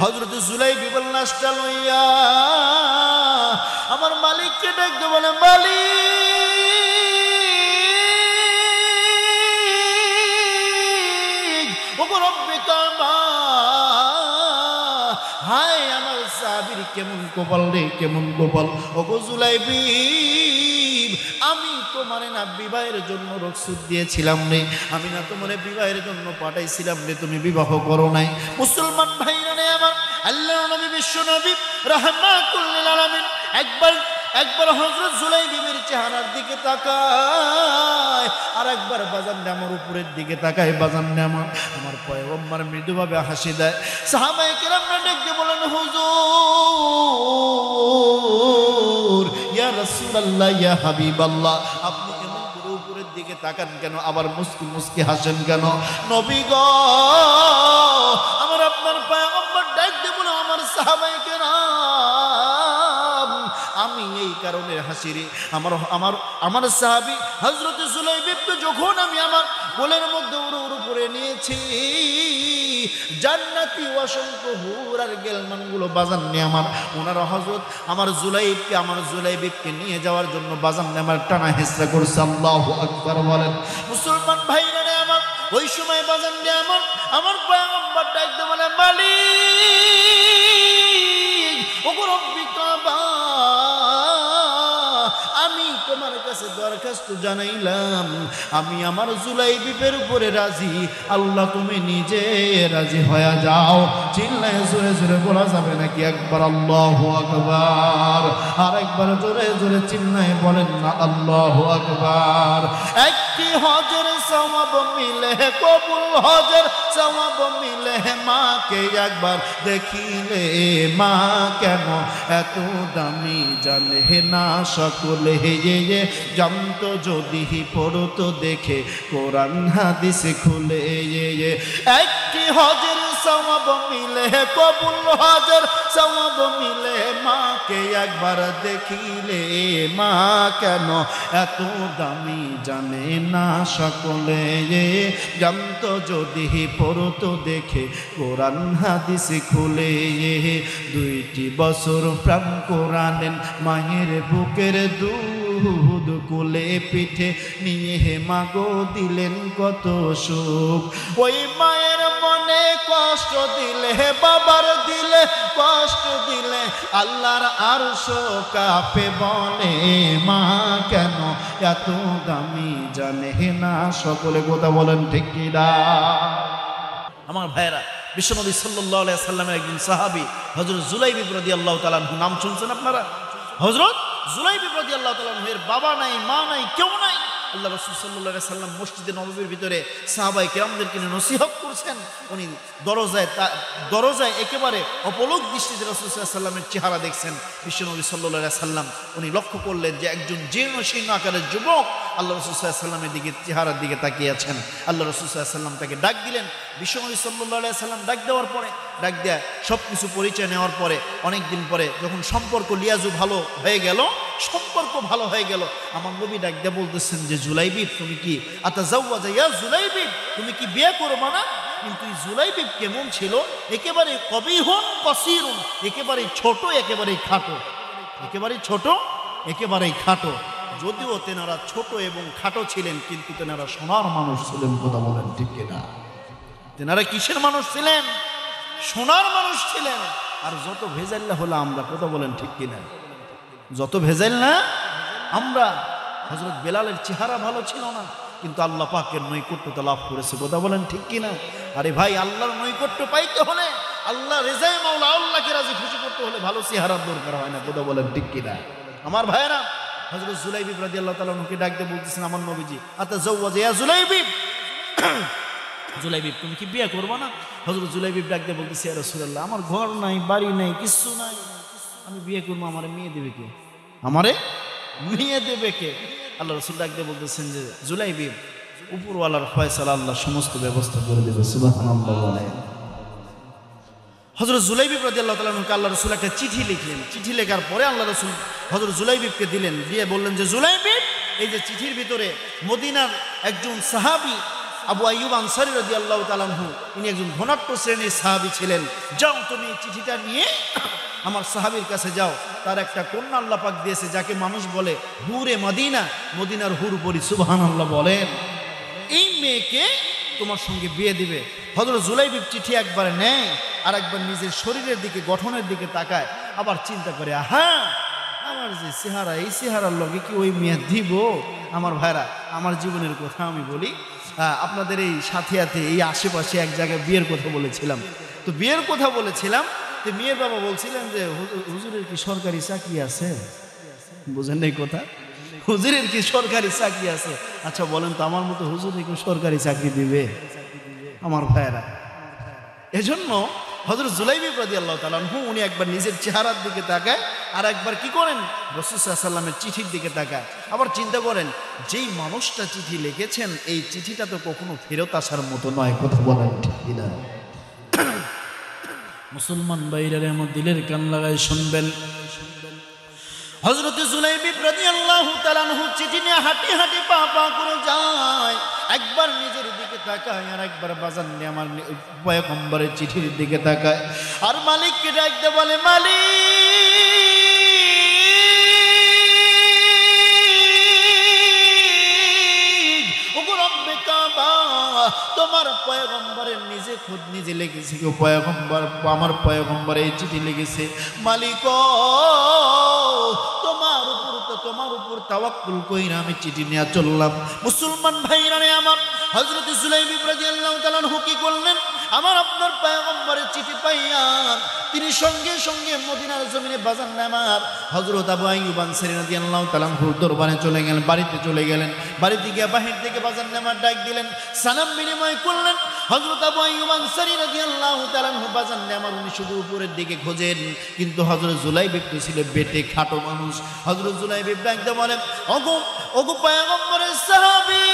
হযরত জুলাইবি বলেন লাশটা লইয়া আমার মালিককে ডাকতে বলে, মালিক ওগো রব্বে কাবা, হায় আমার সাহাবীর কেমন কপাল রে, কেমন কপাল। ওগো জুলাইবি, আমি তোমারে না বিবাহের জন্য রুখসত দিয়েছিলাম রে, আমি না তোমারে বিবাহের জন্য পাঠাইছিলাম রে, তুমি বিবাহ করো নাই। মুসলমান ভাইরা রে আমার, আল্লাহর নবী বিশ্ব নবী রাহমাতুল লিল আলামিন একবার হযরত জুলাইবির চেহারার দিকে তাকায়, আর একবার বাজান আমার উপরের দিকে তাকায়। বাজান আমার পয়গম্বর মৃদুভাবে হাসি দেয়। সাহাবায়ে কেরামরা ডেকে বলেন, হুজুর, ইয়া রাসূলুল্লাহ, ইয়া হাবিবাল্লাহ, আপনি এমন করে উপরের দিকে তাকান কেন, আবার মুস্কি মুস্কি হাসেন কেন? নবী গো, আমার আপনার পয়গম্বর ডাকতে বলে, আমার সাহাবায়ে কেরাম, আমি এই কারণে হাসি রে, আমার সাহাবী হযরত জুলাইবিকে যখন আমি আমার কোলের মধ্যে উড়ে পড়ে নিয়েছি, জান্নাতি অসংখ্য হুর আর গেলমানগুলো বাজান নিয়ে ওনারা হযরত আমার জুলাইবিকে নিয়ে যাওয়ার জন্য বাজান নিয়ে আমার টানা হেঁচড়া করছে। আল্লাহু আকবার বলেন। মুসলমান ভাইরা রে আমার, ওই সময় বাজান নিয়ে আমার পয়গম্বর ডাকতে বলে, মালিক ওগো রব্বি কাবা, আমি তোমার কাছে দরখাস্ত জানাইলাম, আমি আমার জুলাইবির উপরে রাজি, আল্লাহ তুমি নিজে রাজি হয়ে যাও। চিল্লায় জোরে জোরে বলা যাবে নাকি একবার আল্লাহু আকবার? আর একবার জোরে জোরে চিল্লায় বলেন না আল্লাহু আকবার। একটি হজের সওয়াব মিলে, কবুল হজের সওয়াব মিলে, মাকে একবার দেখিলে মা কেন এত দামি জানে না সকলে, জানতো যদি পড়তো দেখে কোরআন হাদিস খুলে। একটি হজের সওয়াব মিলে, কবুল হজের সওয়াব মিলে, মাকে একবার দেখিলে মা কেন এত দামি জানে না সকলে, জানতো যদি পড়তো দেখে কোরআন হাদিস খুলে। 2টি বছর প্রাণ কোরআনের মায়ের বুকের দুধ কোলে পিঠে নিয়ে মাগো দিলেন কত সুখ। ওই মায়ের মনে কষ্ট দিলে, বাবার দিলে কষ্ট দিলে, আল্লাহর আরশ কাঁপে বলে মা কেন এত দামি জানে না সকলে। কথা বলেন ঠিক কি না? আমার ভাইরা, বিশ্বনবী সাল্লাল্লাহু আলাইহি সাল্লামের একজন সাহাবী হযরত জুলাইবি রাদিয়াল্লাহু তাআলা আনহু, নাম শুনছেন আপনারা? হযরত জুলাইবি রাদিয়াল্লাহু তাআলা আনহু এর বাবা নাই, মা নাই, কেউ নাই। আল্লাহ রাসূল সাল্লাল্লাহু আলাইহি সাল্লাম মসজিদে নববীর ভিতরে সাহাবায়ে কেরামদেরকে নসিহত করছেন। উনি দরজায় একেবারে অপলক দৃষ্টিতে রাসূল সাল্লাল্লাহু আলাইহি সাল্লামের চেহারা দেখছেন। বিশ্বনবী সাল্লাল্লাহু আলাইহি সাল্লাম উনি লক্ষ্য করলেন যে একজন জীর্ণ শীর্ণ আকারের যুবক আল্লাহ রাসূল সাল্লাল্লাহু আলাইহি সাল্লামের দিকে চেহারার দিকে তাকিয়ে আছেন। আল্লাহ রাসূল সাল্লাল্লাহু আলাইহি সাল্লাম তাকে ডাক দিলেন। বিশ্বনবী সাল্লাল্লাহু আলাইহি সাল্লাম ডাক দেওয়ার পরে, ডাক দেয়া সব কিছু পরিচয় নেওয়ার পরে, অনেক দিন পরে যখন সম্পর্ক লিয়াজু ভালো হয়ে গেল, সম্পর্ক ভালো হয়ে গেল, আমার নবী ডাক দিয়ে বলতেছেন যে জুলাইবি, তুমি কি আতাজাওয়াজা ইয়া জুলাইবি, তুমি কি বিয়ে করবে না? কিন্তু জুলাইবি কেমন ছিল? একেবারে কবিহুন কসিরুন, একেবারে ছোট, একেবারে খাটো, একেবারে ছোট, একেবারে খাটো। যদিও তেনারা ছোট এবং খাটো ছিলেন, কিন্তু তেনারা সোনার মানুষ ছিলেন। কথা বলেন ঠিক কিনা? তেনারা কিসের মানুষ ছিলেন? সোনার মানুষ ছিলেন। আর যত ভেজাল্লা হলো আমরা, কথা বলেন ঠিক কিনা? যত ভেজাল না আমরা। হযরত বেলালের চেহারা ভালো ছিল না, কিন্তু আল্লাহ পাকের নৈকট্যতা লাভ করেছে। কথা বলেন ঠিক কিনা? আরে ভাই, আল্লাহর নৈকট্য পাইতে হলে, আল্লাহ রেজায়ে মাওলা, আল্লাহকে রাজি খুশি করতে হলে ভালো চেহারার দরকার হয় না। কথা বলেন ঠিক কিনা? আমার ভাইরা, হযরত জুলাইবি রাদিয়াল্লাহু তাআলা আনহুকে ডাক দিয়ে বলতেছেন, আমার নবীজি আতাজাওয়াজা ইয়া জুলাইবি, জুলাইবি তুমি কি বিয়ে করবে না? হযরত জুলাইবি ডাক দিয়ে বলতেছে, ইয়া রাসূলুল্লাহ, আমার ঘর নাই, বাড়ি নাই, কিছু নাই, আমি বিয়ে করবো, আমারে মেয়ে দেবে কে? আমারে মেয়ে দেবে কে? আল্লাহ রাসূল ডাক দিয়ে বলতেছেন যে জুলাইবি, উপরওয়ালার ফয়সালা, আল্লাহ সমস্ত ব্যবস্থা করে দেবে। সুবহানাল্লাহ। হযরত জুলাইবি রাদিয়াল্লাহু তাআলা আনহুকে আল্লাহ রাসূল একটা চিঠি লিখলেন। চিঠি লেখার পরে আল্লাহ রাসূল হযরত জুলাইবিকে দিলেন, দিয়ে বললেন যে জুলাইবি, এই যে চিঠির ভিতরে মদিনার একজন সাহাবী আবু আইয়ুব আনসারী রাদিয়াল্লাহু তাআলা আনহু, ইনি একজন ধনাঢ্য শ্রেণীর সাহাবী ছিলেন। যাও তুমি এই চিঠিটা নিয়ে আমার সাহাবীর কাছে যাও, তার একটা কন্যা আল্লাহ পাক দিয়েছে যাকে মানুষ বলে হুরে মদিনা, মদিনার হুর বলি সুবহানাল্লাহ বলেন, এই মেয়েকে তোমার সঙ্গে বিয়ে দিবে। হযরত জুলাইবিব চিঠি একবার নেয় আর একবার নিজের শরীরের দিকে, গঠনের দিকে তাকায়, আবার চিন্তা করে, আহা আমার যে চেহারা, এই চেহারার লগে কি ওই মেয়ে দিব? আমার ভাইরা, আমার জীবনের কথা আমি বলি, আপনাদের এই সাথিয়াতে এই আশেপাশে এক জায়গায় বিয়ের কথা বলেছিলাম। তো বিয়ের কথা বলেছিলাম, তো মেয়ের বাবা বলছিলেন যে হুজুরের কি সরকারি চাকরি আছে? বুঝেন এই কথা? হুজুরের কি সরকারি চাকরি আছে? আচ্ছা বলেন তো, আমার মতো হুজুরের কি সরকারি চাকরি দিবে? আমার ভাইরা, এজন্য হযরত জুলাইবিব রাদিয়াল্লাহু তাআলা আনহু উনি একবার নিজের চেহারার দিকে তাকায় আর একবার কি করেন, রাসূল সাল্লাল্লাহু আলাইহি ওয়াসাল্লামের চিঠির দিকে তাকায়। আবার চিন্তা করেন, যেই মানুষটা চিঠি লিখেছেন এই চিঠিটা তো কখনো ফেরত আসার মতো নয়। কথা বলেন ঠিক কিনা? মুসলমান ভাইরা আমার দিলের কান লাগায় শুনবেন, হযরত জুলাইবিব রাদিয়াল্লাহু তাআলা আনহু চিঠি নিয়ে হাঁটি হাঁটি পা পা করে যায়, একবার নিজের দিকে তাকায় আর একবার বাজান নিয়ে আমার পয়গম্বরের চিঠির দিকে তাকায়, আর মালিককে ডাকতে বলে, মালিক ওগো রব্বে কাবা, তোমার পয়গম্বরের নিজে খুদ নিজে লিখেছে, কেউ পয়গম্বর, আমার পয়গম্বর এই চিঠি লিখেছে, মালিক তোমার উপর তাওয়াক্কুল কইরা আমি চিঠি নিয়ে চললাম। মুসলমান ভাইরা আমার, হযরত জুলাইবিব রাদিয়াল্লাহু তাআলা আনহু কি করলেন, আমার আপনার পয়গম্বরের চিঠি পাইয়া তিনি সঙ্গে সঙ্গে মদিনার জমিনে বাজান নামার হযরত আবু আইয়ুব আনসারী রাদিয়াল্লাহু তাআলা আনহুর দরবারে চলে গেলেন, বাড়িতে চলে গেলেন। বাড়িতে গিয়ে বাহির থেকে বাজান নামার ডাক দিলেন, সালাম বিনিময় করলেন। হযরত আবু আইয়ুব আনসারী রাদিয়াল্লাহু তাআলা আনহু বাজান নামার উনি শুধু উপরের দিকে খোঁজেন, কিন্তু হযরত জুলাইবিব তো ছিল বেটে খাটো মানুষ। হযরত জুলাইবিব ডাকতে বলেন, ওগো ওগো পয়গম্বরের সাহাবী,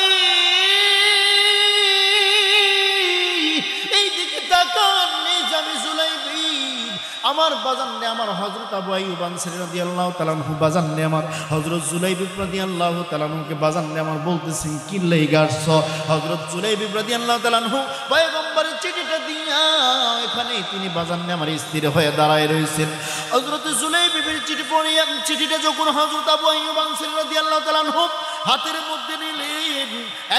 এই দিকে তাকান, এই আমি জুলাইবিব, আমার বাজান নে আমার হযরত আবু আইয়ুব আনসারী রাদিয়াল্লাহু তাআলা আনহু বাজান নে আমার হযরত জুলাইবিব রাদিয়াল্লাহু তাআলা আনহুকে বাজান নে আমার বলতেছেন, কি লাইগাছ? হযরত জুলাইবিব রাদিয়াল্লাহু তাআলা আনহু পয়গম্বরের চিঠিটা দিয়া এখানে তিনি বাজান নে আমার স্থির হয়ে দাঁড়ায় রয়েছেন। হযরত জুলাইবিবের চিঠি পড়িয়া, চিঠিটা যখন হযরত আবু আইয়ুব আনসারী রাদিয়াল্লাহু তাআলা আনহু হাতের মধ্যে নিলেন,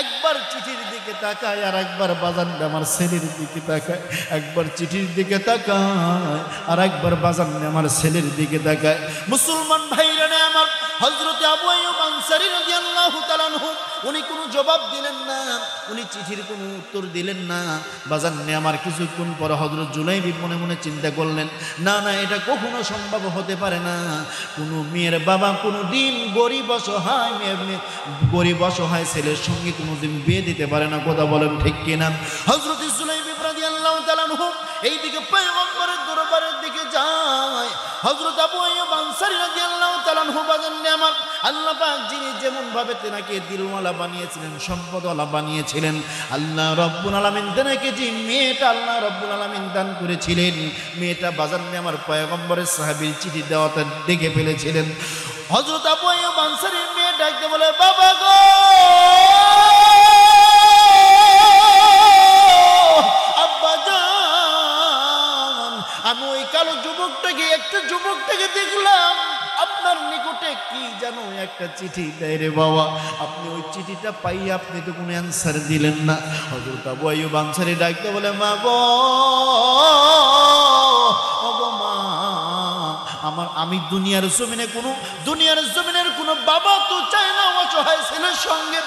একবার চিঠির দিকে তাকায় আর একবার বাজান আমার ছেলের দিকে তাকায়, একবার চিঠির দিকে তাকায় আর একবার বাজান আমার ছেলের দিকে তাকায়। মুসলমান ভাইরা আমার, হযরত আবু আইয়ুব আনসারী রাদিয়াল্লাহু তাআলা আনহু উনি কোনো জবাব দিলেন না, উনি চিঠির কোনো উত্তর দিলেন না। বাজান আমার কিছুক্ষণ পরে হযরত জুলাইবিব মনে মনে চিন্তা করলেন, না না, এটা কখনো সম্ভব হতে পারে না। কোনো মেয়ের বাবা কোনো দিন গরিব অসহায় গরিব অসহায় ছেলের সঙ্গে কোনোদিন বিয়ে দিতে পারে না। কথা বলেন ঠিক কিনা? হযরত জুলাইবিব রাদিয়াল্লাহু তাআলা আনহু এইদিকে পয়গম্বরের দরবারের দিকে যায়। হযরত আবু আইয়ুব আনসারী রাদিয়াল্লাহু তাআলা আনহু বাজান আমার, আল্লাহ পাক যিনি যেমন ভাবে তেনাকে দিলওয়ালা বানিয়েছিলেন, সম্পদওয়ালা বানিয়েছিলেন, আল্লাহ রাব্বুল আলামিন তেনাকে যে মেয়েটা আল্লাহ রাব্বুল আলামিন দান করেছিলেন, মেয়েটা বাজান আমার পয়গম্বরের সাহাবীর চিঠি দেওয়াটা দেখে ফেলেছিলেন। হযরত আবু আইয়ুব আনসারীর মেয়ে ডাকতে বলে, বাবা গো, আব্বা জান, আমি ওই কালো যুবকটাকে, একটা যুবকটাকে দেখলাম আপনার নিকটে কি যেন একটা চিঠি দেয় রে বাবা। আপনি ওই চিঠিটা পাইয়া আপনি তো কোনো অ্যান্সার দিলেন না। হযরত আবু আইয়ুব আনসারী ডাকতে বলে, মা গো, আমি দুনিয়ার জমিনের কোনো বাবা তো চায় না অসহায় ছেলের সঙ্গে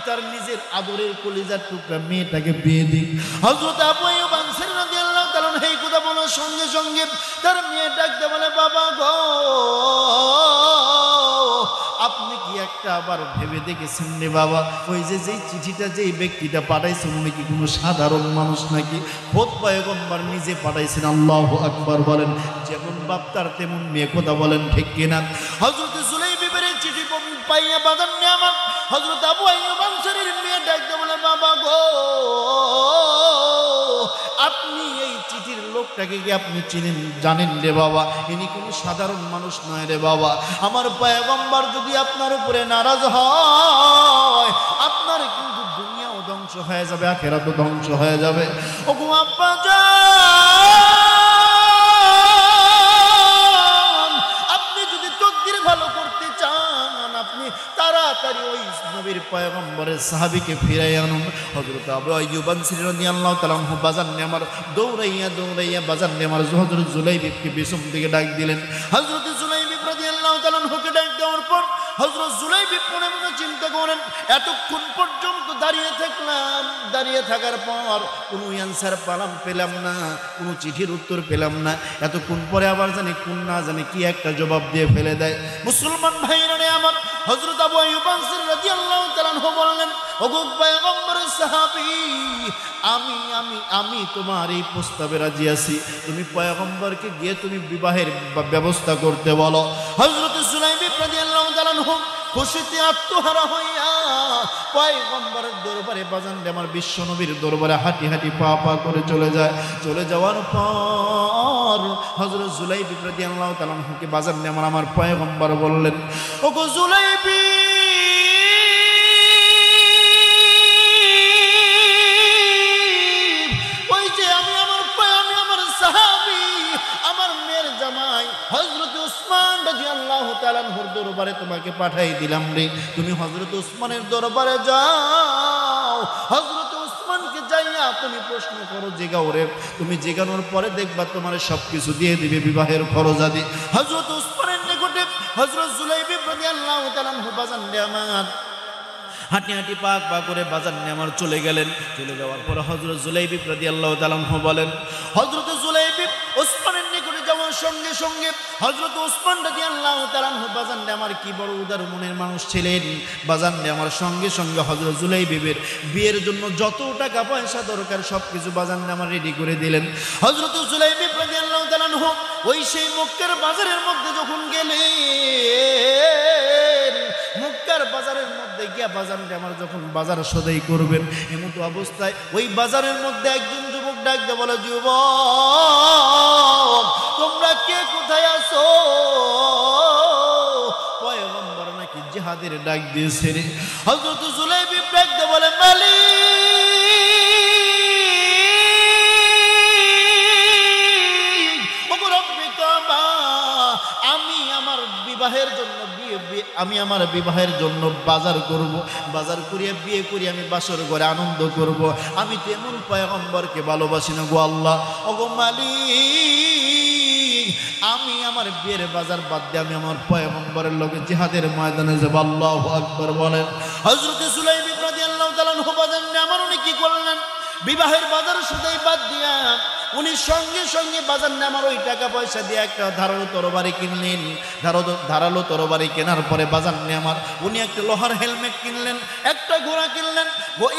তার নিজের আদরের কলিজার টুকরা মেয়েটাকে বিয়ে দিক। হযরত আবু আইয়ুব আনসারী রাদিয়াল্লাহু তাআলা এই কথা বলার সঙ্গে সঙ্গে তার মেয়ে ডাকতে বলে, বাবা গো, আপনি কি একটা আবার ভেবে দেখেছেন রে বাবা, ওই যে যেই চিঠিটা যেই ব্যক্তিটা পাঠাইছেন উনি কি কোনো সাধারণ মানুষ নাকি? খোদ পয়গম্বর নিজে পাঠাইছেন। আল্লাহু আকবার বলেন। যেমন বাপ তার তেমন মেয়ে। কথা বলেন ঠিক কিনা? হযরত জুলাইবিবের চিঠি পাইয়া বাজান আমার হযরত আবু আইয়ুব আনসারীর মেয়ে ডাকতে বলে, বাবা গো, আপনি এই চিঠির লোকটাকে কি আপনি চিনেন, জানেন রে বাবা? ইনি কোনো সাধারণ মানুষ নয় রে বাবা। আমার পয়গম্বর যদি আপনার উপরে নারাজ হয়, আপনার কিন্তু দুনিয়াও ধ্বংস হয়ে যাবে, আখিরাতও ধ্বংস হয়ে যাবে। ওগো আব্বা জান, আপনি যদি তকদির ভালো করতে চান, আপনি তাড়াতাড়ি ওই নবীর পয়গম্বরের সাহাবীকে ফিরাই আনুন। হযরত আবু আইয়ুব আনসারী রাদিয়াল্লাহু তাআলা আনহু বাজার নিয়ে আমার দৌড়াইয়া বাজার নিয়ে আমার হযরত জুলাইবিবকে পিছন থেকে ডাক দিলেন। হযরত জুলাইবিব রাদিয়াল্লাহু তাআলা আনহুকে ডাক দেওয়ার পর হযরত জুলাইবিব মনে মনে চিন্তা করেন, এতক্ষণ পর্যন্ত দাঁড়িয়ে থাকলাম, দাঁড়িয়ে থাকার পর কোনো অ্যান্সার পেলাম না, কোনো চিঠির উত্তর পেলাম না। এতক্ষণ পরে আবার জানি কোন না জানি কি একটা জবাব দিয়ে ফেলে দেয়। মুসলমান ভাইরা রে আমার, হযরত আবু আইয়ুব আনসারী রাদিয়াল্লাহু তাআলা আনহু বললেন, ওগো পয়গম্বরের সাহাবী, আমি তোমার এই প্রস্তাবে রাজি আছি। তুমি পয়গম্বরকে গিয়ে তুমি বিবাহের ব্যবস্থা করতে বলো। হযরত জুলাইবিব রাদিয়াল্লাহু তাআলা আনহু খুশিতে আত্মহারা হইয়া পয়গম্বরের দরবারে বাজান আমার বিশ্ব নবীর দরবারে হাঁটি হাঁটি পা পা করে চলে যায়। চলে যাওয়ার পর হযরত জুলাইবিব রাদিয়াল্লাহু তাআলা আনহুকে বাজান আমার পয়গম্বর বললেন, ওগো জুলাইবিব, দরবারে তোমাকে পাঠাই দিলাম রে, তুমি হযরত উসমানের দরবারে যাও। হযরত উসমানকে যাইয়া তুমি প্রশ্ন করো, জিগাও রে, তুমি জিগানোর পরে দেখবা তোমার সবকিছু দিয়ে দিবে, বিবাহের খরচ আদি। হযরত উসমানের নিকটে হযরত জুলাইবিব রাদিয়াল্লাহু তাআলা আনহু বাজান আমার হাঁটি হাঁটি পাক পা করে বাজার নিয়ে আমার চলে গেলেন। চলে যাওয়ার পর হযরত জুলাইবিব রাদিয়াল্লাহু তাআলা আনহু বলেন, হযরত জুলাইবিব ওসমানের নিকটে যাওয়ার সঙ্গে সঙ্গে হযরত ওসমান রাদিয়াল্লাহু তাআলা আনহু বাজার নিয়ে আমার কি বড় উদার মনের মানুষ ছিলেন। বাজার নিয়ে আমার সঙ্গে সঙ্গে হযরত জুলাইবিবের বিয়ের জন্য যত টাকা পয়সা দরকার সবকিছু বাজার নিয়ে আমার রেডি করে দিলেন। হযরত জুলাইবিব রাদিয়াল্লাহু তাআলা আনহু ওই সেই মক্কার বাজারের মধ্যে যখন গেলেন, মক্কার বাজারের মধ্যে গিয়া বাজার আমার যখন বাজার সদাই করবেন, এমতো অবস্থায় ওই বাজারের মধ্যে একজন যুবক ডাক দিয়ে বলে, যুবক তোমরা কে কোথায় আছো? পয়গম্বর নাকি জিহাদের ডাক দিয়েছে রে। হযরত জুলাইবিব ডাক দিয়ে বলে, মালিক, ওগো রব্বে কাবা, আমি আমার বিবাহের জন্য বাজার করব, বাজার করিয়া বিয়ে করি আমি বাসর ঘরে আনন্দ করব। আমি তেমন পয়গম্বরকে ভালোবাসি না গো আল্লাহ। ওগো মালিক, আমি আমার বিয়ের বাজার বাদ দিয়ে আমি আমার পয়গম্বরের লগে জিহাদের ময়দানে যাব। আল্লাহু আকবার বলেন। হযরত জুলাইবিব রাদিয়াল্লাহু তাআলা আনহু বাজার আমার উনি কি করলেন, বিবাহের বাজার শুধুই বাদ দিয়া উনি সঙ্গে সঙ্গে বাজার নামার ওই টাকা পয়সা দিয়ে একটা ধারালো তরবারি কিনলেন। ধারালো তরবারি কেনার পরে বাজার নামার উনি একটা লোহার হেলমেট কিনলেন, একটা ঘোড়া কিনলেন।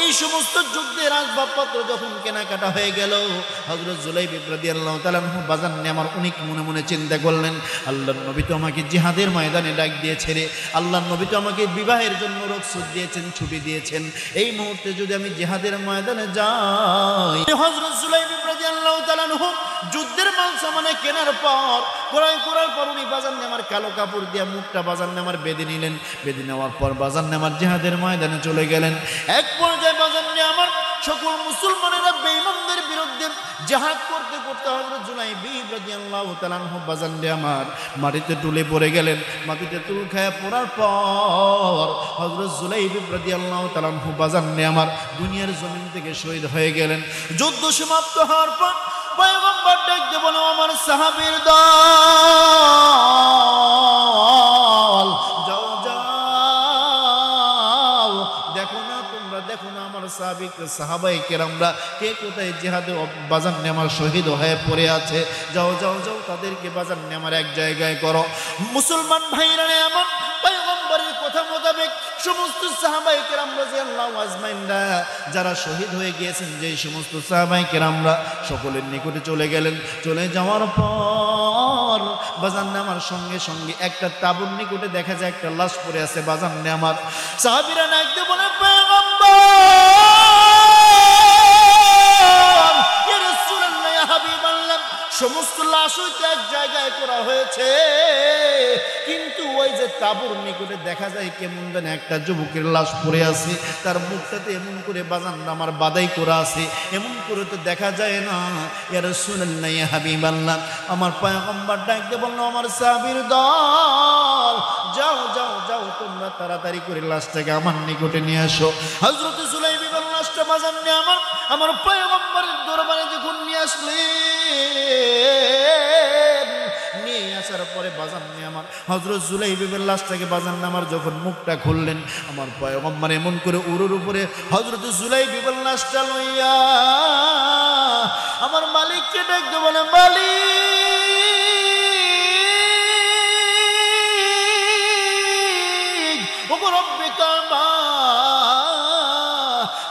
এই সমস্ত যুদ্ধের আসবাবপত্র যখন কেনাকাটা হয়ে গেল, হযরত জুলাইবিব রাদিয়াল্লাহু তাআলা আনহু বাজার নামার উনি মনে মনে চিন্তা করলেন, আল্লাহর নবী তো আমাকে জিহাদের ময়দানে ডাক দিয়েছে রে, আল্লাহর নবী তো আমাকে বিবাহের জন্য রুখসত দিয়েছেন, ছুটি দিয়েছেন। এই মুহূর্তে যদি আমি জিহাদের ময়দানে যাই, হযরত জুলাইবিব রাদিয়াল্লাহু তাআলা আনহু যুদ্ধের মাল সামানে কেনার পর ক্রয় করার পর উনি বাজার নেমার কালো কাপড় দিয়ে মুখটা বাজার নেমার বেঁধে নিলেন। বেঁধে নেওয়ার পর বাজার নেমার জিহাদের ময়দানে চলে গেলেন। এক পর্যায়ে বাজার নেমার সকল মুসলমানেরা বেঈমানদের বিরুদ্ধে জিহাদ করতে করতে হযরত জুলাইবিব রাদিয়াল্লাহু তাআলা আনহু বাজার নেমার মাটিতে টুলে পড়ে গেলেন। মাটিতে টুল খায়া পড়ার পর হযরত জুলাইবিব রাদিয়াল্লাহু তাআলা আনহু বাজার নেমার দুনিয়ার জমিন থেকে শহীদ হয়ে গেলেন। যুদ্ধ সমাপ্ত হওয়ার পর পয়গম্বর ডাকতে বলো, আমার সাহাবীর দল, যাও যাও, দেখো না তোমরা, দেখো না আমার সাহাবাই কেরামরা কে কোথায় জিহাদে বাজার নেমার শহীদ হয়ে পড়ে আছে। যাও যাও যাও, তাদেরকে বাজার নেমার এক জায়গায় করো। মুসলমান ভাইরা এমন পয়গম্বরের কথা মোতাবেক সমস্ত সাহাবায়ে কেরাম রাদিয়াল্লাহু আজমাইনরা যারা শহীদ হয়ে গিয়েছেন, যে সমস্ত সাহাবায়ে কেরামরা সকলের নিকটে চলে গেলেন। চলে যাওয়ার পর বাজান নামার সঙ্গে সঙ্গে একটা তাঁবুর নিকটে দেখা যায় একটা লাশ পড়ে আছে। বাজান নামার সাহাবীরা ডাকতে বলে, পয়গম্বর ইয়া রাসূলুল্লাহ ইয়া হাবিবাল্লাহ, সমস্ত লাশ হইতে এক জায়গায় করা হয়েছে, কিন্তু ওই যে তাঁবুর নিকটে দেখা যায় কেমন যেন একটা যুবকের লাশ পড়ে আছে, তার মুখটাতে এমন করে বাজান আমার বাদাই করা আছে, এমন করে তো দেখা যায় না। ইয়া রাসূলুল্লাহ, ইয়া হাবিবাল্লাহ, আমার পয়গম্বর ডাক দিয়ে বলল, আমার সাহাবীর দল, যাও যাও যাও, তোমরা তাড়াতাড়ি করে লাশটাকে আমার নিকটে নিয়ে আসো। হযরত সুলাইম ইবনে লাশটা বাজান নিয়ে আমার পয়গম্বরের দরবারে যখন নিয়ে আসলেন, নিয়ে আসার পরে বাজান নিয়ে আমার হযরত সুলাইম ইবনে লাশটাকে বাজান আমার যখন মুখটা খুললেন, আমার পয়গম্বর এমন করে উরুর উপরে হযরত সুলাইম ইবনে লাশটা লইয়া আমার মালিককে ডাকতে বলে, মালিক, ওগো রব্বে কাবা,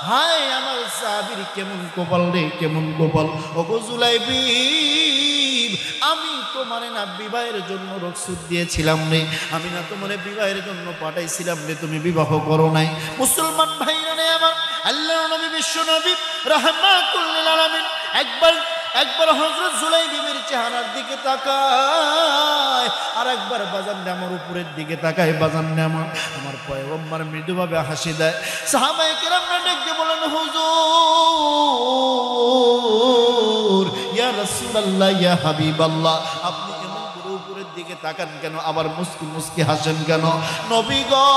হায় আমার সাহাবীর কেমন কপাল রে, কেমন কপাল। ওগো জুলাইবি, আমি তোমারে না বিবাহের জন্য রুখসত দিয়েছিলাম রে, আমি না তোমারে বিবাহের জন্য পাঠাইছিলাম রে, তুমি বিবাহ করো নাই। মুসলমান ভাইরা রে আমার, আল্লাহর নবী বিশ্ব নবী রাহমাতুল লিল আলামিন একবার হযরত জুলাইম বিবির চেহারার দিকে তাকায়, আর একবার বাজান আমার উপরের দিকে তাকায়। বাজান আমার পয়গম্বর মৃদুভাবে হাসি দেয়। সাহাবায়ে কেরামরা ডেকে বলেন, হুজুর, ইয়া রাসূলুল্লাহ, ইয়া হাবিবাল্লাহ, আপনি এমন করে উপরের দিকে তাকান কেন, আবার মুস্কি মুস্কি হাসেন কেন? নবী গো,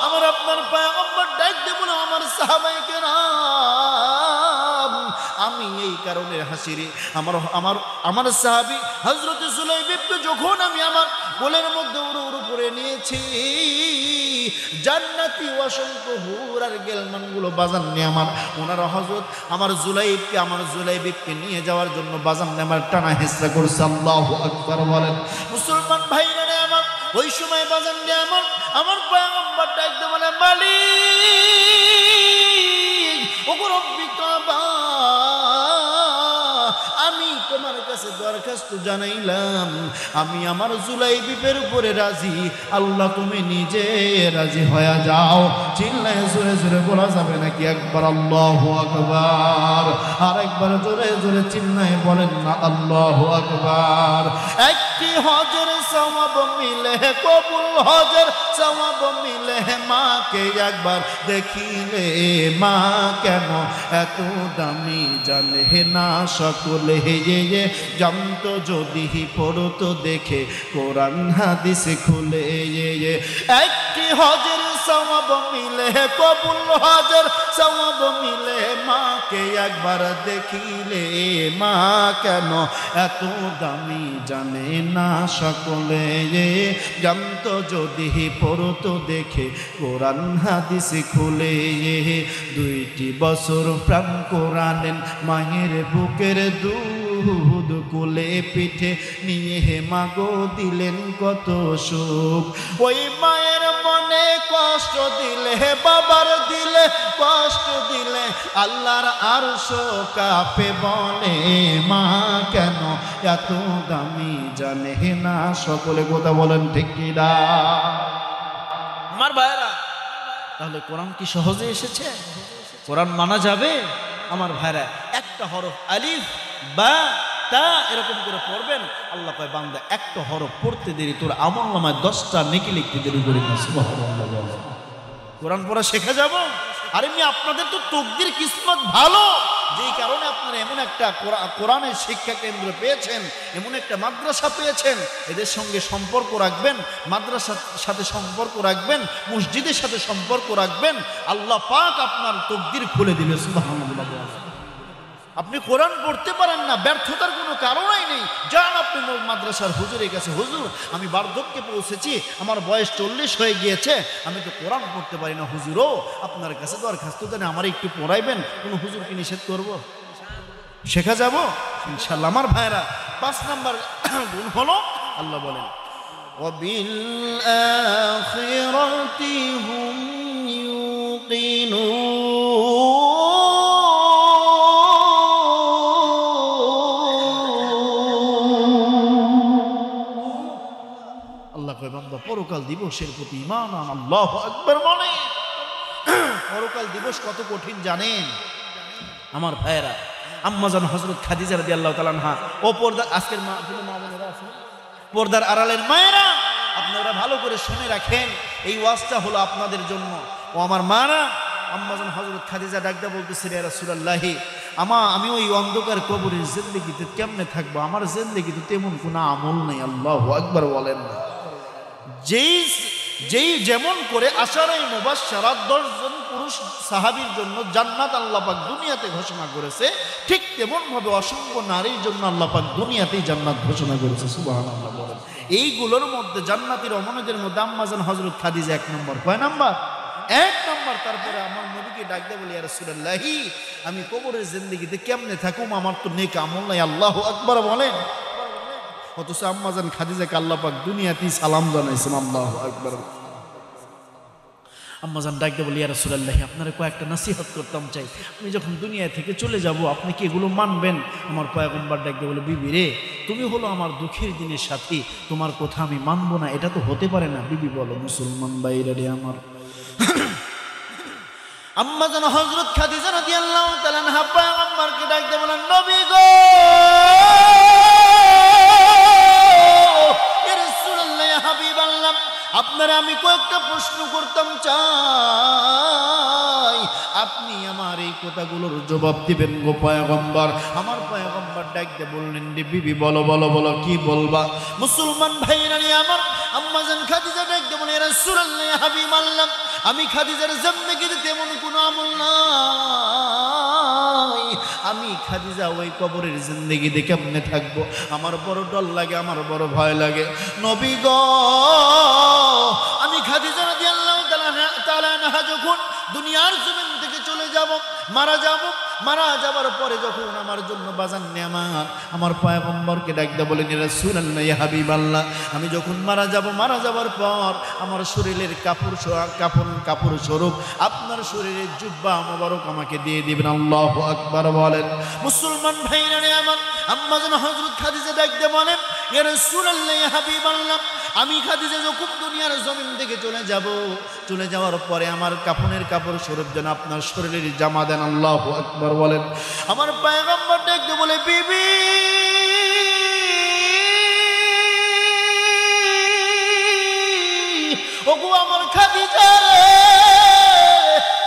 আমার আপনার পয়গম্বর ডাক দিয়ে বলে, আমার সাহাবায়ে কেরাম, আমি এই কারণে হাসি রে, আমার সাহাবী হযরত সুলাইমকে যখন আমি আমার কোলের মধ্যে উড়ু করে নিয়েছি, জান্নাতি অসংখ্য হুর আর গেলমানগুলো বাজান নিয়ে ওনারা হযরত আমার জুলাইবিবকে নিয়ে যাওয়ার জন্য বাজান নিয়ে আমার টানা হেঁচড়া করছে। আল্লাহু আকবার বলেন। মুসলমান ভাইরা রে আমার, ওই সময় বাজান নিয়ে আমার পয়গম্বর ডাক দিয়ে বলে, মালিক, ওগো রব্বি কাবা, আমি তোমার কাছে দরখাস্ত জানাইলাম, আমি আমার জুলাইবিবের উপরে রাজি, আল্লাহ তুমি নিজে রাজি হয়ে যাও। চিল্লায় জোরে জোরে বলা যাবে নাকি একবার আল্লাহু আকবার? আর একবার জোরে জোরে চিল্লায় বলেন না আল্লাহু আকবার। একটি হজের সওয়াব মিলে, কবুল হজের সওয়াব মিলে, মাকে একবার দেখিলে মা কেন এত দামি জানে না সকলে, জানতো যদি পড়তো দেখে কোরআন হাদিস খুলে। একটি হজের সওয়াব মিলে, কবুল হজের সওয়াব মিলে, মাকে একবার দেখিলে মা কেন এত দামি জানে না সকলে, জানতো যদি পড়তো দেখে কোরআন হাদিস খুলে। 2টি বছর প্রাণ কোরআন মায়ের বুকের দুধ কোলে পিঠে নিয়ে মাগো দিলেন কত সুখ। ওই মায়ের মনে কষ্ট দিলে, বাবার দিলে কষ্ট দিলে, আল্লাহর আরশ কাঁপে বলে মা কেন এত দামি জানে না সকলে। কথা বলেন ঠিক কি না? আমার ভাইরা, তাহলে কোরআন কি সহজে এসেছে? কোরআন মানা যাবে? আমার ভাইরা, একটা হরফ আলিফ বা তা এরকম করে পড়বেন, আল্লাহ কয় বান্দা একটা হরফ পড়তে দেরি তোর আমলনামায় 10টা নেকি লিখতে দেরি করি না। সুবহানাল্লাহ। কোরআন পড়া শেখা যাব। আর এমনি আপনাদের তো তকদির কিসমত ভালো, যেই কারণে আপনারা এমন একটা কোরআনের শিক্ষা কেন্দ্র পেয়েছেন, এমন একটা মাদ্রাসা পেয়েছেন। এদের সঙ্গে সম্পর্ক রাখবেন, মাদ্রাসার সাথে সম্পর্ক রাখবেন, মসজিদের সাথে সম্পর্ক রাখবেন, আল্লাহ পাক আপনার তকদির খুলে দিবে। সুবহানাল্লাহ। আপনি কোরআন পড়তে পারেন না, ব্যর্থতার কোনো কারণই নেই। যান আপনি মাদ্রাসার হুজুরের কাছে, হুজুর আমি বার্ধক্যে পৌঁছেছি, আমার বয়স 40 হয়ে গিয়েছে, আমি তো কোরআন পড়তে পারি না, হুজুরও আপনার কাছে দরখাস্ত দেন আমার একটু পড়াইবেন। কোনো হুজুরকে নিষেধ করব? শেখা যাব ইনশাআল্লাহ। আমার ভাইরা, 5 নম্বর গুণ হলো, আল্লাহ বলেন ওয়াবিল আখিরাতি হুম ইউকিনুন। পরকাল দিবসের প্রতি ঈমান আন। আল্লাহু আকবার। মনে পরকাল দিবস কত কঠিন জানেন আমার ভাইয়েরা? আম্মাজান হযরত খাদিজা রাদিয়াল্লাহু তাআলা আনহা ও পর্দা আজকের মা বোনেরা আছেন, পর্দার আড়ালের মায়েরা, আপনারা ভালো করে শুনে রাখেন, এই ওয়াজটা হলো আপনাদের জন্য। ও আমার মারা, আম্মাজান হযরত খাদিজা ডাকদা বলতেছে, ইয়া রাসূলুল্লাহ, আমি ওই অন্ধকার কবরের জিন্দেগিতে কেমনে থাকবো? আমার জিন্দেগিতে তেমন কোনো আমল নেই। আল্লাহু আকবার বলেন না। যেই যেমন করে আশারায়ে মুবাশশারাত 10 জন পুরুষ সাহাবীর জন্য জান্নাত আল্লাহ পাক দুনিয়াতে ঘোষণা করেছে, ঠিক তেমন ভাবে অসংখ্য নারীর জন্য আল্লাহ পাক দুনিয়াতেই জান্নাত ঘোষণা করেছে। সুবহানাল্লাহ বলেন। এইগুলোর মধ্যে জান্নাতি রমণীদের মধ্যে আম্মাজান হযরত খাদিজা 1 নম্বর। কয় নাম্বার? 1 নম্বর। তারপরে আমার নবীকে ডাক দিয়ে বলি, ইয়া রাসূলুল্লাহ, আমি কবরের জিন্দেগিতে কেমনে থাকুম? আমার তো নেক আমল নাই। আল্লাহু আকবার বলেন। অথচ আম্মাজান খাদিজাকে আল্লাহ পাক দুনিয়াতেই সালাম জানাইছেন। আল্লাহু আকবার। আম্মাজান ডাক দিয়ে বলি, ইয়া রাসূলুল্লাহ, আপনারা কয়েকটা নসিহত করতাম চাই, আমি যখন দুনিয়া থেকে চলে যাব আপনি কি এগুলো মানবেন? আমার পয়গম্বর ডাক দিয়ে বলে, বিবি রে, তুমি হলো আমার দুঃখের দিনের সাথী, তোমার কথা আমি মানবো না, এটা তো হতে পারে না। বিবি বলো, মুসলমান ভাইরা রে আমার, আম্মাজান হযরত খাদিজা রাদিয়াল্লাহু তাআলা আনহা পয়গম্বরকে ডাক দিয়ে বলেন, নবী গো, ইয়া রাসূলুল্লাহ, ইয়া হাবিবাল্লাহ, আপনারা আমি কয়েকটা প্রশ্ন করতাম চাই, আপনি আমার এই কথাগুলোর জবাব দিবেন গো পয়গম্বর। আমার পয়গম্বর ডাক দিয়ে বললেন, বিবি বলো বলো বলো, কি বলবা? মুসলমান ভাইরা রে আমার, আম্মাজান খাদিজা ডাক দিয়ে বলে, ইয়া রাসূলুল্লাহ, ইয়া হাবিবাল্লাহ, আমি খাদিজার জিন্দেগিতে তেমন কোনো আমল নাই, আমি খাদিজা ওই কবরের জিন্দেগিতে কেমনে থাকবো? আমার বড় ডর লাগে, আমার বড় ভয় লাগে। নবী গো, আমি খাদিজা রাদিয়াল্লাহু তাআলা আনহা যখন দুনিয়ার জমিন থেকে চলে যাব, মারা যাবার পরে যখন আমার জন্য বাজান নেয়ামত, আমার পয়গম্বরকে ডাক দিয়ে বলেন, ইয়া রাসূলুল্লাহ, ইয়া হাবিবাল্লাহ, আমি যখন মারা যাবার পর আমার শরীরের কাপড় স্বরূপ আপনার শরীরের জুব্বা মোবারক আমাকে দিয়ে দিবেন। আল্লাহু আকবার বলেন। মুসলমান ভাইরা রে আমার, আম্মাজান হযরত খাদিজা ডাক দিয়ে বলেন, ইয়া রাসূলুল্লাহ, ইয়া হাবিবাল্লাহ, আমি খাদিজা যখন দুনিয়ার জমিন থেকে চলে যাওয়ার পরে আমার কাফনের কাপড় স্বরূপ যেন আপনার শরীরের জামা দেন। আল্লাহু আকবার বলেন। আমার পয়গম্বর ডাক দিয়ে বলে, বিবি ওগো আমার খাদিজা রে,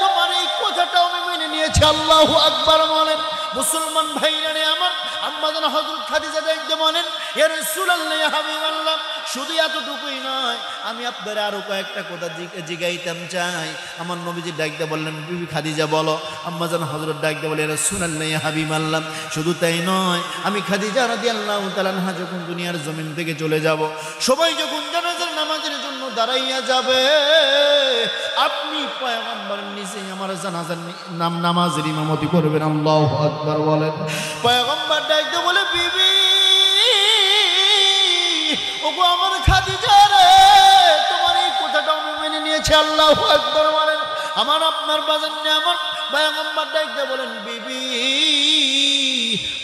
তোমার এই কথাটা আমি মেনে নিয়েছি। আল্লাহু আকবার বলেন। মুসলমান ভাইরা রে আমার, আম্মাজান হযরত খাদিজা ডাক দিয়ে বলেন, ইয়া রাসূলুল্লাহ, ইয়া হাবিবাল্লাহ, শুধু এতটুকুই নয়, আমি আপনার আরো কয়েকটা কথা জিগাইতাম চাই। আমার নবীজি ডাক দিয়ে বললেন, বিবি খাদিজা বলো। আম্মাজান হযরত ডাক দিয়ে বলে, ইয়া রাসূলুল্লাহ, ইয়া হাবিবাল্লাহ, শুধু তাই নয়, আমি খাদিজা রাদিয়াল্লাহু তাআলা আনহা যখন দুনিয়ার জমিন থেকে চলে যাব, সবাই যখন জানাজার নামাজের জন্য দাঁড়াইয়া যাবে, আপনি পয়গম্বর নিজেই আমার জানাজার নামাজের ইমামতি করবেন। আল্লাহু আকবার বলেন। পয়গম্বর ডাক দিয়ে বলে, বিবি ওগো আমার খাদিজা রে, তোমার এই কথাটা আমি মেনে নিয়েছি। আল্লাহু আকবার বলেন। আমার আপনার বাজার নিয়ে আমার পয়গম্বর ডাক দিয়ে বলেন, বিবি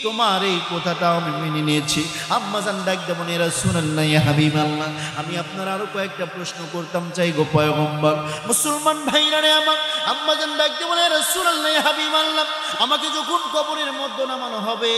তোমার এই কথাটা আমি মেনে নিয়েছি। আম্মাজান ডাক দিয়ে বলেন, ইয়া রাসূলুল্লাহ, ইয়া হাবিবাল্লাহ, আমি আপনার আরো কয়েকটা প্রশ্ন করতাম চাই গো পয়গম্বর। মুসলমান ভাইরা রে আমার, আম্মাজান ডাক দিয়ে বলেন, ইয়া রাসূলুল্লাহ, ইয়া হাবিবাল্লাহ, আমাকে যখন কবরের মধ্যে নামানো হবে,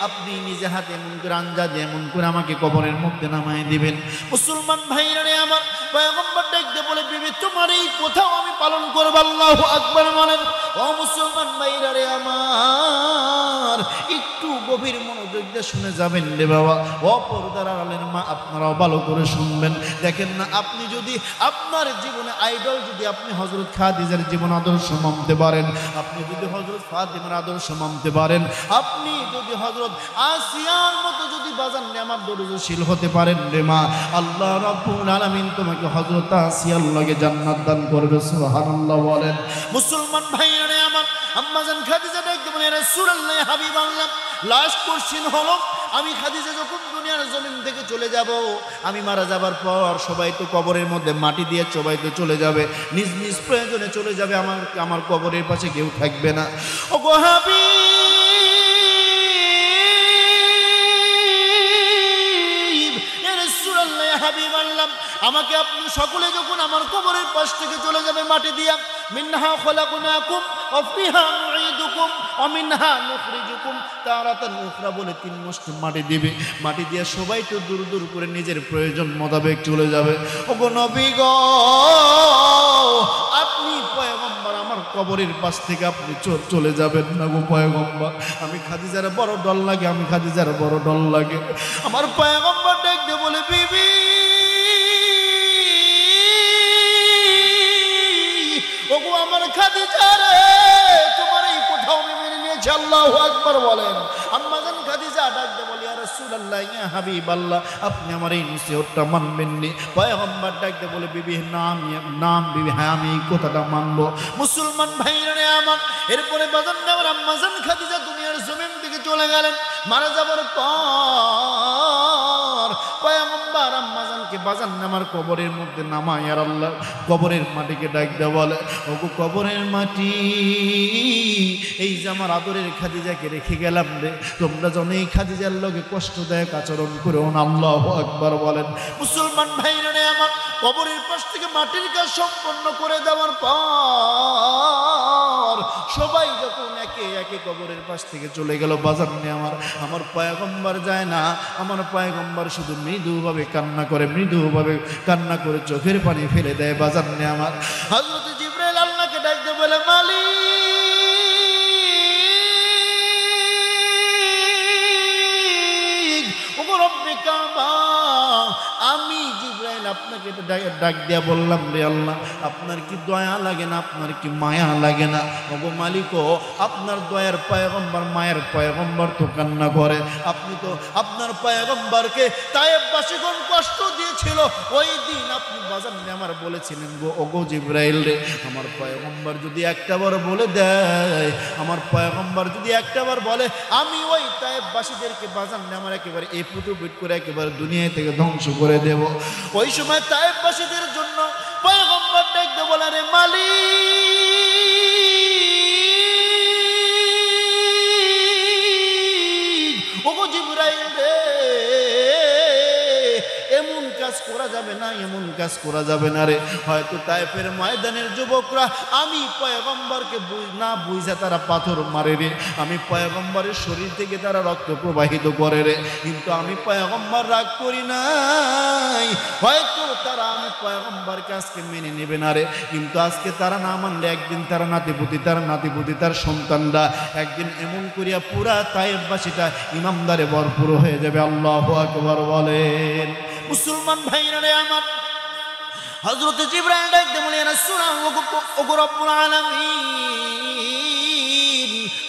আপনি নিজে হাতে এমন করে আঞ্জা দিয়ে এমন করে আমাকে কবরের মধ্যে নামায় দিবেন। মুসলমান ভাইরা রে আমার, পয়গম্বর ডাক দিয়ে বলে, বিবি তোমার এই কথাও আমি পালন করব। আল্লাহু আকবার বলেন। ও মুসলমান ভাইরা রে আমার, একটু গভীর মনোযোগ দিয়ে শুনে যাবেন রে বাবা। ও পর্দার আড়ালের মা, আপনারাও ভালো করে শুনবেন। দেখেন না, আপনি যদি আপনার জীবনে আইডল যদি আপনি হযরত খাদিজার জীবন আদর্শ মানতে পারেন, আপনি যদি হযরত ফাতেমার আদর্শ মানতে পারেন, আপনি যদি হযরত আসিয়ার মতো যদি বাজান নেয়ামত দরুদশীল হতে পারেন রে মা, আল্লাহ রাব্বুল আলামিন তোমাকে হযরত আসিয়ার লগে জান্নাত দান করবে। সুবহানাল্লাহ বলেন। মুসলমান ভাইরা রে আমার, আম্মাজান খাদিজা ডাক দিয়ে বলেন, ইয়া রাসূলুল্লাহ, ইয়া হাবিবাল্লাহ, লাস্ট কোশ্চেন হলো, আমি খাদিজা যখন দুনিয়ার জমিন থেকে চলে যাব, আমি মারা যাবার পর সবাই তো কবরের মধ্যে মাটি দিয়ে সবাই তো চলে যাবে, নিজ নিজ প্রয়োজনে চলে যাবে, আমার কবরের পাশে কেউ থাকবে না। ও গো হাবিব, ইয়া রাসূলুল্লাহ, ইয়া হাবিবাল্লাহ, আমাকে আপনি সকলে যখন আমার কবরের পাশ থেকে চলে যাবে মাটি দিয়া, মিনহা খলাকনাকুম ওয়া ফিহা নুঈদুকুম নুখরিজুকুম ওয়া মিনহা নুখরিজুকুম তারাতান উখরা বলে 3 মুষ্ঠ মাটি দিবে। মাটি দিয়ে সবাই তো দূর দূর করে নিজের প্রয়োজন মোতাবেক চলে যাবে। ওগো নবী গো, আপনি পয়গম্বর, আমার কবরের পাশ থেকে আপনি চলে যাবেন না গো পয়গম্বর। আমি খাদিজার বড় ডর লাগে, আমি খাদিজার বড় ডর লাগে। আমার পয়গম্বর দেখতে বলে বিবি ওগো আমার খাদিজা রে, তোমার এই কোথাও আমি মেনে নিয়েছি। আল্লাহু আকবার বলেন। আম্মা জান খাদিজা ডাকতে বলি ইয়া রাসূলুল্লাহ ইয়া হাবিবাল্লাহ, আপনি আমার এই নসিহতটা মানবেন নি? পয়গম্বর ডাকতে বলে বিবি নাম বিবি, হ্যাঁ আমি এই কথাটা মানবো। মুসলমান ভাইরা রে আমার, এরপরে বাজান আমার আম্মা জান খাদিজা দুনিয়ার জমিন থেকে চলে গেলেন। মারা যাবার পর পয়গম্বর আম্মা জানকে বাজান আমার কবরের মধ্যে নামায়, আর আল্লাহ কবরের মাটিকে ডাকতে বলে ওগো কবরের মাটি, এই যে আমার আদরের খাদিজাকে রেখে গেলাম রে, তোমরা যেন এই খাদিজার লগে কষ্টদায়ক আচরণ করো না। আল্লাহু আকবার বলেন। মুসলমান ভাইরা রে আমার, কবরের পাশ থেকে মাটির কাজ সম্পন্ন করে দেওয়ার পর সবাই যখন একে একে কবরের পাশ থেকে চলে গেল, বাজার নিয়ে আমার পয়গম্বর যায় না। আমার পয়গম্বর শুধু মৃদুভাবে কান্না করে, মৃদুভাবে কান্না করে চোখের পানি ফেলে দেয়। বাজার নিয়ে আমার হযরত জিবরাইল আল্লাহকে ডাকতে বলে মালিক ওগো রব্বে কাবা, আমি জিবরাইল আপনাকে ডাক দিয়া বললাম রে আল্লাহ, আপনার কি দয়া লাগে না, আপনার কি মায়া লাগে না? ওগো মালিক, আপনার দয়ার পয়গম্বর, মায়ের পয়গম্বর তো কান্না করে। আপনি তো আপনার পয়গম্বরকে তায়েফবাসীগণ কষ্ট দিয়েছিল, ওই দিন আপনি বাজান আমার বলেছিলেন গো ওগো জিবরাইল রে, আমার পয়গম্বর যদি একটাবার বলে দেয়, আমার পয়গম্বর যদি একটাবার বলে, আমি ওই তায়েফবাসীদেরকে বাজান আমার একেবারে এই পুটুপিট করে একেবারে দুনিয়া থেকে ধ্বংস করে দেব। ওই সময় তায়েফবাসীদের জন্য পয়গম্বর ডাকতে বলে রে মালিক ওগো জিবরাইল রে, এমন কাজ করা যাবে না, এমন কাজ করা যাবে না রে। হয়তো তায়েফের ময়দানের যুবকরা আমি পয়গম্বরকে না বুঝা তারা পাথর মারে রে, আমি পয়গম্বরের শরীর থেকে তারা রক্ত প্রবাহিত করে রে, কিন্তু আমি পয়গম্বর রাগ করি নাই। হয়তো তারা আমি পয়গম্বরকে আজকে মেনে নেবে না রে, কিন্তু আজকে তারা না মানলে একদিন তারা নাতিপুতি, তার সন্তানরা একদিন এমন করিয়া পুরা তায়েফবাসীটা ইমামদারে ভরপুর হয়ে যাবে। আল্লাহু আকবার বলেন। মুসলমান ভাইরা রে আমার, হযরত জিবরাইল ডাকতে বলে ইয়া রাসূলুল্লাহ ওগো রব্বুল আলামিন,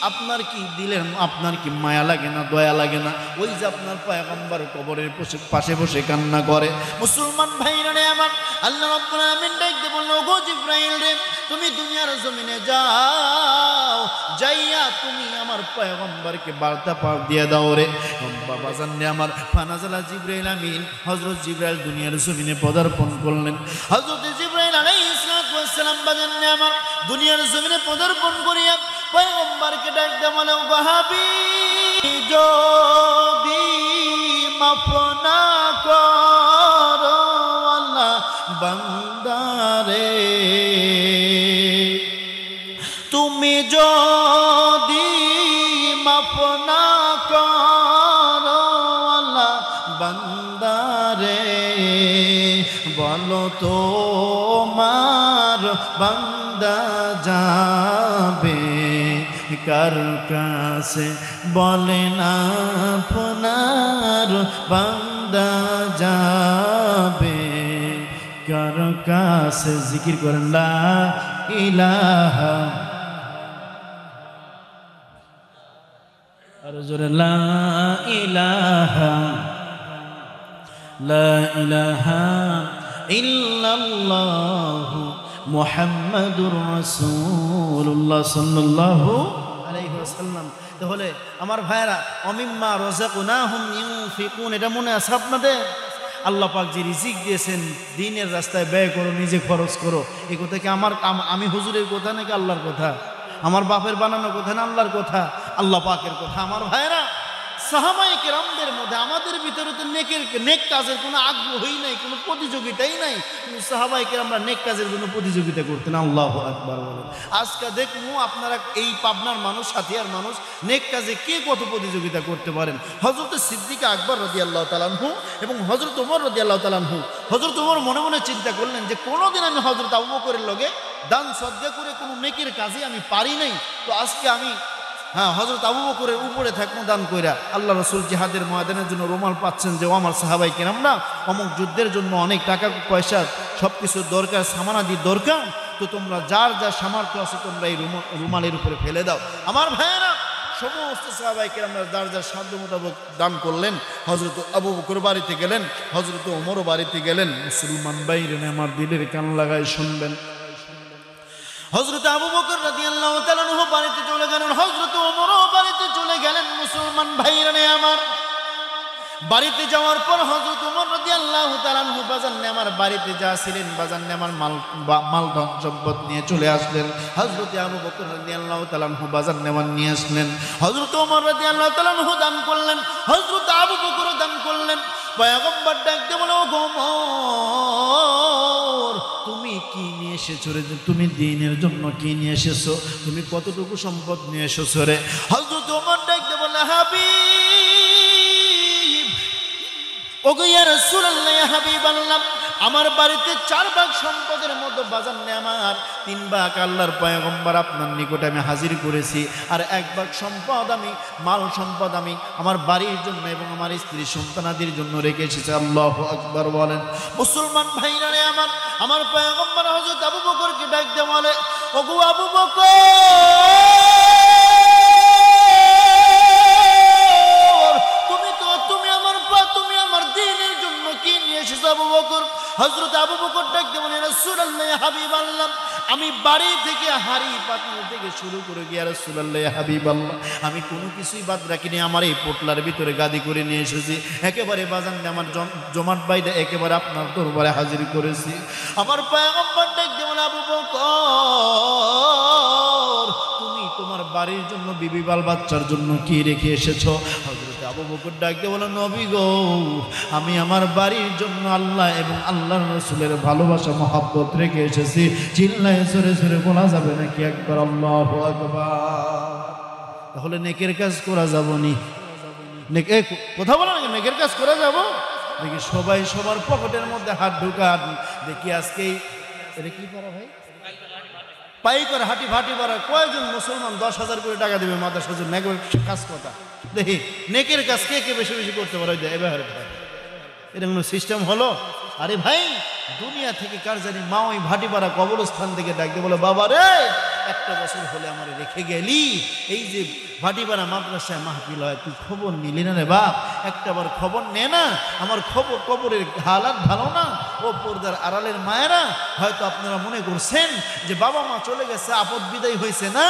আপনার কি দিলেন, আপনার কি মায়া লাগে না, দয়া লাগে না? ওই যে আপনার পয়গম্বর কবরের পাশে বসে কান্না করে। মুসলমান ভাইরা রে আমার, আল্লাহ রাব্বুল আলামিন ডাকতে বলল ওগো জিবরাইল রে, তুমি দুনিয়ার জমিনে যাও, যাইয়া তুমি আমার পয়গম্বরকে বার্তা দিয়ে দাও রে। বাবা জানলে আমার ফানাজালা জিবরাইল আমিন, হযরত জিবরাইল দুনিয়ার জমিনে পদার্পণ করলেন। হযরত জিবরাইল আলাইহিস সালাম বাজানলে আমার দুনিয়ার জমিনে পদার্পণ করিয়া পয়গম্বরকে ডাক দেয়া বলে ওগো হাবিব, যদি মাফ না করো আল্লাহ বান্দারে, তুমি যদি মাফ না করো আল্লাহ বান্দারে, বলো তোমার বান্দা যাবে কার কাছে, বলে না আপনার বান্দা যাবে কার কাছে। জিকির করেন লা ইলাহা, আর জোরে লা ইলাহা লা ইলাহা ইল্লাল্লাহু মুহাম্মাদুর রাসূলুল্লাহ সাল্লাল্লাহু আলাইহি ওয়াসাল্লাম। তাহলে আমার ভাইরা, অমিম্মা রাযাকনাহুম ইউনফিকুন, এটা মনে আছে আপনাদের? আল্লাহ পাক যে রিজিক দিয়েছেন, দ্বীনের রাস্তায় ব্যয় করো, নিজে খরচ করো, এই কথা কি আমি হুজুরের কথা নাকি আল্লাহর কথা? আমার বাপের বানানো কথা না আল্লাহর কথা? আল্লাহ পাকের কথা। আমার ভাইরা, সাহাবায়ে কেরামদের মধ্যে আমাদের ভিতরে তো নেক কাজের কোনো আগ্রহই নাই, কোনো প্রতিযোগিতাই নাই, কিন্তু সাহাবায়ে কেরামরা নেক কাজের জন্য প্রতিযোগিতা করতেন। আল্লাহু আকবার বলেন। আজকে দেখবো আপনারা এই পাবনার মানুষ, সাথিয়ার মানুষ, নেক কাজে কে কত প্রতিযোগিতা করতে পারেন। হযরত সিদ্দিক আকবর রাদিয়াল্লাহু তাআলা আনহু এবং হযরত ওমর রাদিয়াল্লাহু তাআলা আনহু, হযরত ওমর মনে মনে চিন্তা করলেন যে কোনোদিন আমি হযরত আবু বকরের লগে দান সদকা করে কোনো নেকের কাজে আমি পারি নাই, তো আজকে আমি হযরত আবু বকরের উপরে থাকবো দান কইরা। আল্লাহ রাসূল জিহাদের ময়দানের জন্য রুমাল পাচ্ছেন যে আমার সাহাবায়ে কেরামরা অমুক যুদ্ধের জন্য অনেক টাকা পয়সা সব কিছু দরকার, সামানাদি দরকার, তো তোমরা যার যা সামর্থ্য আছে তোমরা এই রুমালের উপরে ফেলে দাও। আমার ভাইয়েরা, সমস্ত সাহাবায়ে কেরামরা যার যার সাধ্য মোতাবেক দান করলেন। হযরত আবু বকর বাড়িতে গেলেন, হযরত ওমরও বাড়িতে গেলেন। মুসলমান ভাইরা আমার দিলের কান লাগায় শুনবেন, হযরত আবু বকর রাদিয়াল্লাহু তাআলা আনহু বাড়িতে চলে গেলেন, হযরত ওমরও বাড়িতে চলে গেলেন। মুসলমান ভাইরা আমার বাড়িতে যাওয়ার পর হযরত ওমর রাদিয়াল্লাহু তাআলা আনহু বাজারে আমার বাড়িতে যা ছিলেন, বাজারে আমার মাল ধন সম্পদ নিয়ে চলে আসলেন। হযরত আবু বকর রাদিয়াল্লাহু তাআলা আনহু বাজার নেওয়ার নিয়ে আসলেন। হযরত ওমর রাদিয়াল্লাহু তাআলা আনহু দান করলেন, হযরত আবু বকর দান করলেন। পয়গম্বর ডাকতে বলে, ও ওমর, তুমি কি নিয়ে এসেছো রে? তুমি দ্বীনের জন্য কি নিয়ে এসেছো? তুমি কতটুকু সম্পদ নিয়ে এসেছো রে? হযরত ওমর ডাকতে বলে, হাবিব, ওগো ইয়া রাসূলুল্লাহ, ইয়া হাবিবাল্লাহ, আমার বাড়িতে 4 ভাগ সম্পদের মধ্যে বাজার নেই, আমার 3 ভাগ আল্লাহর পয়গম্বর আপনার নিকটে আমি হাজির করেছি, আর 1 ভাগ সম্পদ আমি, মাল সম্পদ আমি আমার বাড়ির জন্য এবং আমার স্ত্রী সন্তানাদের জন্য রেখে এসেছি। আল্লাহু আকবার বলেন। মুসলমান ভাইরা আমার পয়গম্বর হযরত আবু বকরকে ডাক দিয়ে বলে, ওগো আবু বকর, তুমি আমার দ্বীনের জন্য কি নিয়ে এসেছো? আবু বকর, হযরত আবু বকর ডাক দিয়ে বলে, রাসূলুল্লাহ, ইয়া হাবিবাল্লাহ, আমি বাড়ি থেকে হাড়ি পাতিল থেকে শুরু করে গিয়া রাসূলুল্লাহ, ইয়া হাবিবাল্লাহ, আমি কোনো কিছুই বাদ রাখিনি, আমার এই পোটলার ভিতরে গাদি করে নিয়ে এসেছি, একেবারে বাজান আমার জমাট বাইরে একেবারে আপনার দরবারে হাজির করেছি। আমার পয়গম্বর ডাক দিয়ে বলে, আবু বকর, তুমি তোমার বাড়ির জন্য, বিবি বাল বাচ্চার জন্য কি রেখে এসেছো? হযরত আবু বকর ডাক দিয়ে বলে, নবী গো, আমি আমার বাড়ির জন্য আল্লাহ এবং আল্লাহর রাসূলের ভালোবাসা মহব্বত রেখে এসেছি। চিল্লায়ে জোরে জোরে বলা যাবে নাকি একবার আল্লাহু আকবার? তাহলে নেকের কাজ করা যাবনি? কথা বলা নাকি নেকের কাজ করা যাব? দেখি সবাই সবার পকেটের মধ্যে হাত ঢুকান, দেখি আজকে এটা কি করা ভাই, পাই করে হাঁটি ভাটি করা কয়জন মুসলমান 10,000 করে টাকা দেবে মাদ্রাসার জন্য নেকের কাজ কথা? দেখি নেকের কাজ কে কে বেশি বেশি করতে পারে, এবার এটা কোনো সিস্টেম হলো? আরে ভাই, দুনিয়া থেকে কার জানি মা ওই ভাটিপাড়া কবরস্থান থেকে ডাকতে বলে, বাবা রে, 1 বছর হলে আমার রেখে গেলি, এই যে ভাটিপাড়া মাদ্রাসায় মাহফিল হয়, তুই খবর নিলি না রে বাপ? একটাবার খবর নে না, আমার কবরের হালাত ভালো না। ও পর্দার আড়ালের মায়েরা, হয়তো আপনারা মনে করছেন যে বাবা মা চলে গেছে, আপদ বিদায় হয়েছে না,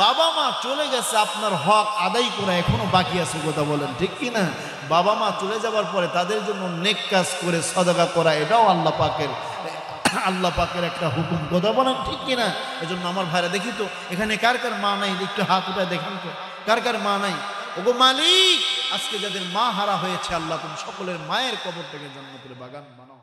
বাবা মা চলে গেছে, আপনার হক আদায় করা এখনো বাকি আছে। কথা বলেন ঠিক কি না? বাবা মা চলে যাবার পরে তাদের জন্য নেক কাজ করে সাদাকা করা, এটাও আল্লাহ পাকের একটা হুকুম। কথা বলেন ঠিক কিনা? এজন্য আমার ভাইরা, দেখি তো এখানে কার কার মা নাই, একটু হাত উঠায় দেখেন তো, কার কার মা নাই? ওগো মালিক, আজকে যাদের মা হারা হয়েছে, আল্লাহ তুমি সকলের মায়ের কবর থেকে জান্নাতের বাগান বানাও।